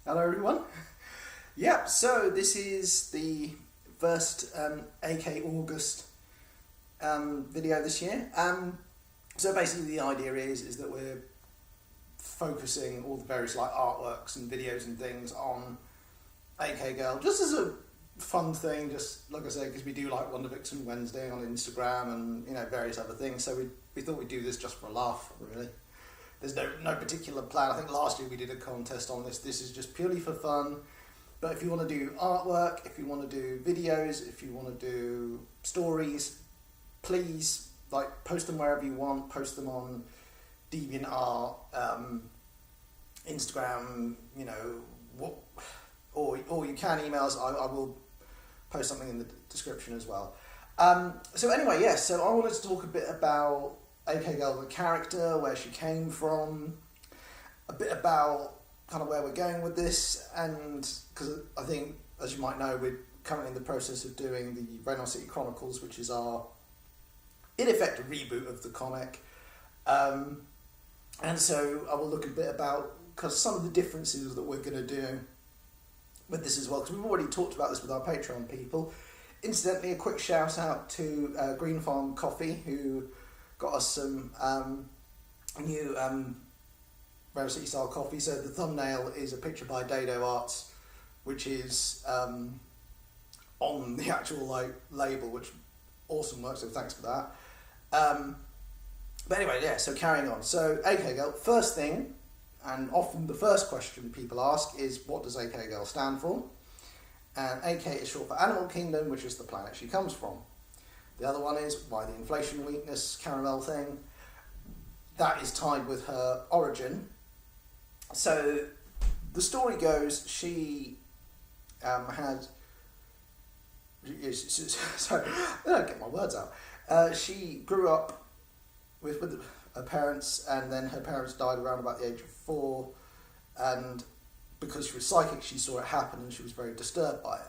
Hello everyone. Yeah, so this is the first AKAugust video this year. So basically the idea is that we're focusing all the various like artworks and videos and things on AK Girl, just as a fun thing, just like I said, because we do like Wonder Vixen Wednesday on Instagram and various other things. So we thought we'd do this just for a laugh, really. There's no particular plan. I think last year we did a contest on this. This is just purely for fun. But if you want to do artwork, if you want to do videos, if you want to do stories, please post them wherever you want. Post them on DeviantArt, Instagram, or you can email us. I will post something in the description as well. So anyway, yes. So I wanted to talk a bit about AK Girl, the character, where she came from, a bit about kind of where we're going with this, and because I think, as you might know, we're currently in the process of doing the Reynard City Chronicles, which is our, in effect, a reboot of the comic. And so I will look a bit about some of the differences that we're going to do with this as well, because we've already talked about this with our Patreon people. Incidentally, a quick shout out to Green Farm Coffee, who got us some new Reynard City style coffee. So the thumbnail is a picture by Dado Arts, which is on the actual label, which awesome work. So thanks for that. But anyway, yeah. So carrying on. So AK Girl. First thing, and often the first question people ask is, what does AK Girl stand for? And AK is short for Animal Kingdom, which is the planet she comes from. The other one is why the inflation weakness caramel thing. That is tied with her origin. So the story goes, she had... Sorry, I don't get my words out. She grew up with her parents, and then her parents died around about the age of 4, and because she was psychic, she saw it happen and she was very disturbed by it.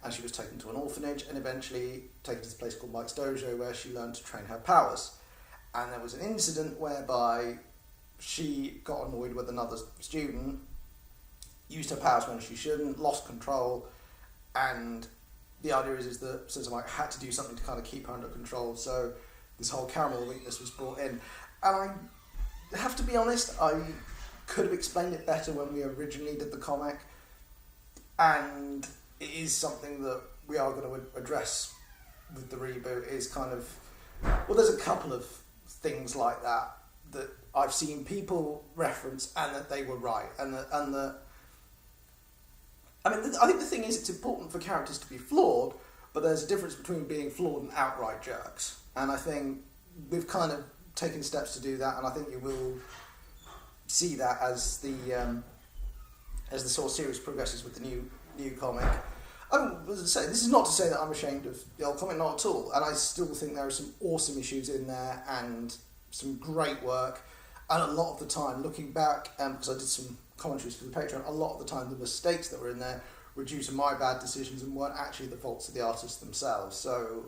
And she was taken to an orphanage and eventually taken to this place called Mike's Dojo, where she learned to train her powers. And there was an incident whereby she got annoyed with another student, used her powers when she shouldn't, lost control, and the idea is that Sensei Mike had to do something to kind of keep her under control. So this whole caramel weakness was brought in. And I have to be honest, I could have explained it better when we originally did the comic, and it is something that we are going to address with the reboot. Is kind of, well, there's a couple of things like that I've seen people reference, and that they were right, I think the thing is, it's important for characters to be flawed, but there's a difference between being flawed and outright jerks, and I think we've kind of taken steps to do that, and I think you will see that as the sort of series progresses with the new comic. As I say, this is not to say that I'm ashamed of the old comic, not at all, and I still think there are some awesome issues in there and some great work, and a lot of the time, looking back, because I did some commentaries for the Patreon, a lot of the time the mistakes that were in there were due to my bad decisions and weren't actually the faults of the artists themselves. So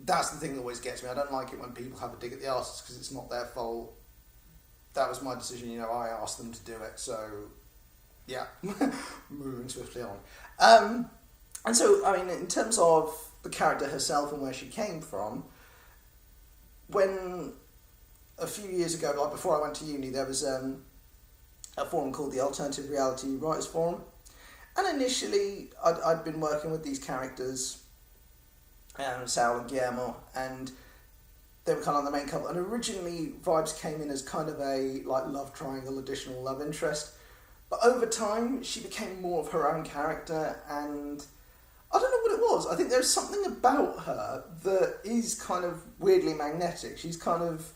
that's the thing that always gets me. I don't like it when people have a dig at the artists because it's not their fault. That was my decision, I asked them to do it, so yeah, moving swiftly on. And so, in terms of the character herself and where she came from, when a few years ago, before I went to uni, there was a forum called the Alternative Reality Writers Forum, and initially I'd been working with these characters, Sal and Guillermo, and they were kind of the main couple, and originally vibes came in as kind of a love triangle, additional love interest, but over time she became more of her own character, and I don't know what it was. I think there's something about her that is kind of weirdly magnetic. She's kind of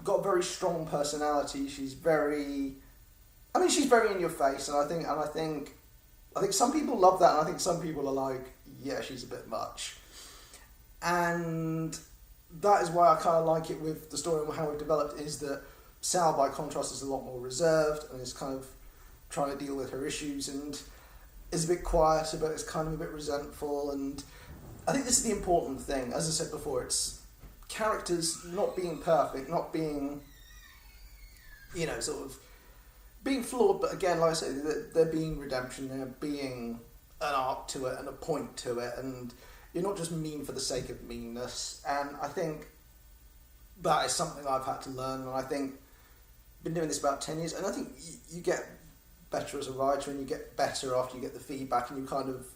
got a very strong personality. She's very in your face, and I think some people love that, and I think some people are like, yeah, she's a bit much, and that is why I kind of like it with the story and how we've developed, is that Sal, by contrast, is a lot more reserved and is kind of trying to deal with her issues and is a bit quieter, but is kind of a bit resentful. And I think this is the important thing. As I said before, it's characters not being perfect, not being, sort of being flawed, but again, like I say, there being redemption, there being an arc to it and a point to it, and you're not just mean for the sake of meanness. And I think that is something I've had to learn, and I think I've been doing this about 10 years, and I think you get better as a writer, and you get better after you get the feedback, and you kind of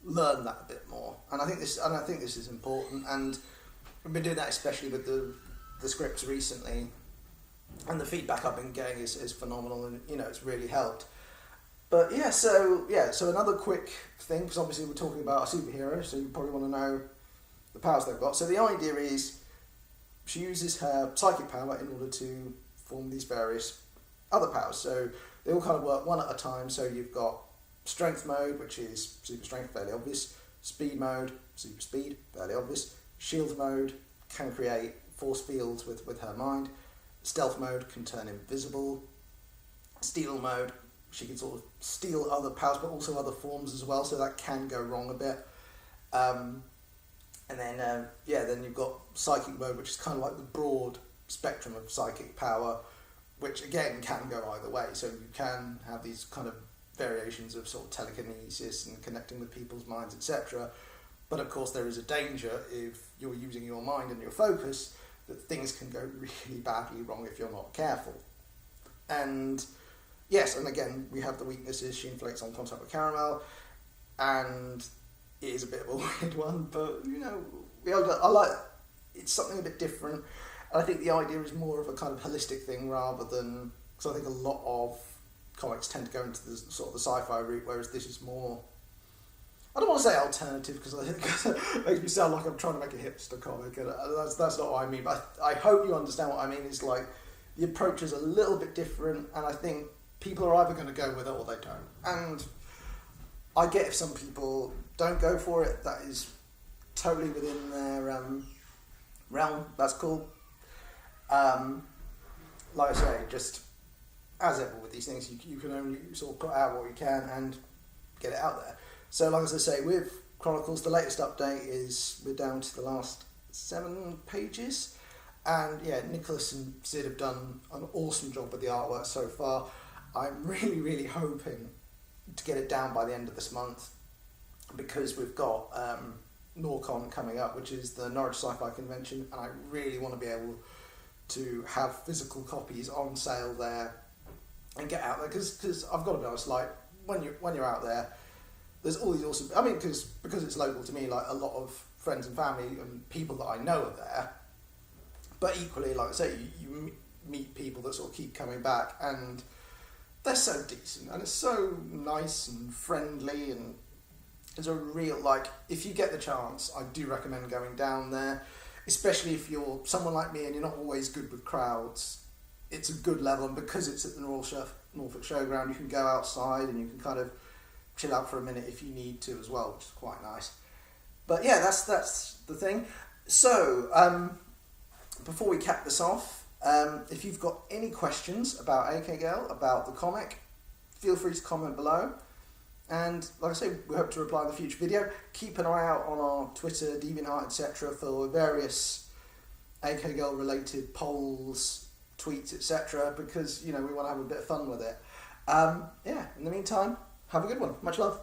learn that a bit more. And I think this is important, and I've been doing that especially with the scripts recently, and the feedback I've been getting is phenomenal, and it's really helped. But so another quick thing, because obviously we're talking about a superhero, so you probably want to know the powers they've got. So the idea is she uses her psychic power in order to form these various other powers. So they all kind of work one at a time. So you've got strength mode, which is super strength, fairly obvious. Speed mode, super speed, fairly obvious. Shield mode can create force fields with her mind. Stealth mode can turn invisible. Steal mode, she can sort of steal other powers, but also other forms as well, so that can go wrong a bit. And then you've got psychic mode, which is kind of like the broad spectrum of psychic power, which again can go either way. So you can have these kind of variations of sort of telekinesis and connecting with people's minds, etc. But of course there is a danger if you're using your mind and your focus that things can go really badly wrong if you're not careful. And yes, and again, we have the weaknesses. She inflates on contact with caramel, and it is a bit of a weird one, but I like it's something a bit different. And I think the idea is more of a kind of holistic thing rather than, because I think a lot of comics tend to go into the sort of the sci-fi route, whereas this is more, I don't want to say alternative because I think it makes me sound like I'm trying to make a hipster comic, and that's not what I mean. But I hope you understand what I mean. Is like the approach is a little bit different, and I think people are either going to go with it or they don't. And I get if some people don't go for it, that is totally within their realm. That's cool. Like I say, just as ever with these things, you can only sort of put out what you can and get it out there. So, like as I say, with Chronicles, the latest update is we're down to the last 7 pages, and Nicholas and Sid have done an awesome job with the artwork so far. I'm really, really hoping to get it down by the end of this month, because we've got NorCon coming up, which is the Norwich Sci-Fi Convention, and I really want to be able to have physical copies on sale there and get out there, because I've got to be honest, like when you're out there, there's all these awesome, I mean, because it's local to me, like a lot of friends and family and people that I know are there, but equally, like I say, you meet people that sort of keep coming back, and they're so decent, and it's so nice and friendly, and it's a real, like, if you get the chance, I do recommend going down there, especially if you're someone like me and you're not always good with crowds. It's a good level, and because it's at the Norfolk Showground, you can go outside and you can kind of chill out for a minute if you need to as well, which is quite nice. But yeah, that's the thing. So, before we cap this off, if you've got any questions about AKAugust, about the comic, feel free to comment below. And like I say, we hope to reply in the future video. Keep an eye out on our Twitter, DeviantArt, etc. for various AKAugust related polls, tweets, etc. because, we want to have a bit of fun with it. In the meantime, have a good one. Much love.